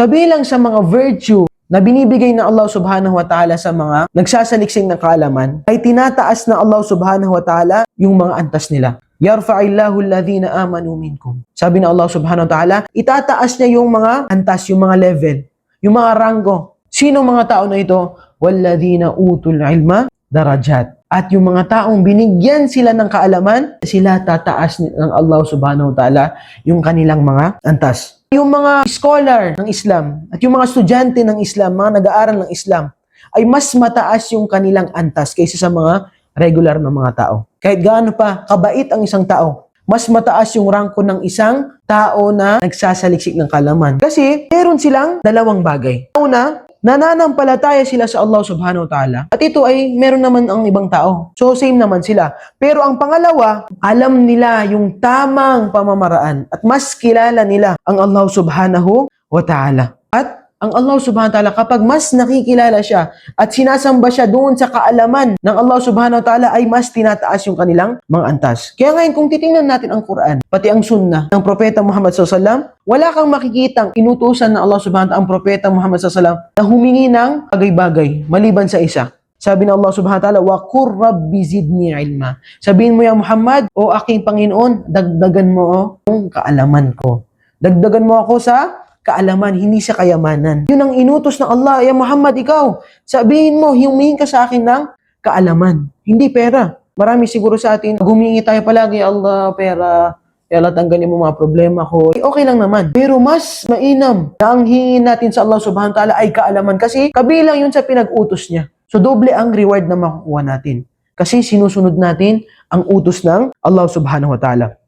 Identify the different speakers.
Speaker 1: Kabilang sa mga virtue na binibigay ng Allah subhanahu wa ta'ala sa mga nagsasaliksing ng kaalaman, ay tinataas na Allah subhanahu wa ta'ala yung mga antas nila. Yarfa'illahu alladhina amanu minkum. Sabi ng Allah subhanahu wa ta'ala, itataas niya yung mga antas, yung mga level, yung mga ranggo. Sino mga tao na ito? Walladhina utul ilma darajat. At yung mga taong binigyan sila ng kaalaman, sila tataas ng Allah subhanahu wa ta'ala yung kanilang mga antas. Yung mga scholar ng Islam at yung mga estudyante ng Islam, mga nag-aaral ng Islam, ay mas mataas yung kanilang antas kaysa sa mga regular na mga tao. Kahit gaano pa kabait ang isang tao, mas mataas yung rangko ng isang tao na nagsasaliksik ng kaalaman. Kasi meron silang dalawang bagay. Una, nananampalataya sila sa Allah subhanahu wa ta'ala. At ito ay meron naman ang ibang tao. So same naman sila. Pero ang pangalawa, alam nila yung tamang pamamaraan at mas kilala nila ang Allah subhanahu wa ta'ala. At ang Allah subhanahu wa ta'ala, kapag mas nakikilala siya at sinasamba siya doon sa kaalaman ng Allah subhanahu wa ta'ala, ay mas tinataas yung kanilang mga antas. Kaya ngayon, kung titingnan natin ang Quran, pati ang sunnah ng Propeta Muhammad SAW, wala kang makikitang inutusan ng Allah subhanahu wa ta'ala ang Propeta Muhammad SAW na humingi ng bagay-bagay, maliban sa isa. Sabi ng Allah subhanahu wa ta'ala, wa qur rabbi zidni ilma. Sabihin mo ya Muhammad, o aking Panginoon, dagdagan mo ang kaalaman ko. Dagdagan mo ako sa kaalaman, hindi sa kayamanan. Yun ang inutos ng Allah. Ya Muhammad, ikaw, sabihin mo, humingi ka sa akin ng kaalaman, hindi pera. Marami siguro sa atin, humingi tayo palagi, Allah, pera, kaya tanggalin mo mga problema ko. Okay lang naman. Pero mas mainam na ang hingin natin sa Allah subhanahu wa ta'ala ay kaalaman kasi kabilang yun sa pinag-utos niya. So doble ang reward na makukuha natin. Kasi sinusunod natin ang utos ng Allah subhanahu wa ta'ala.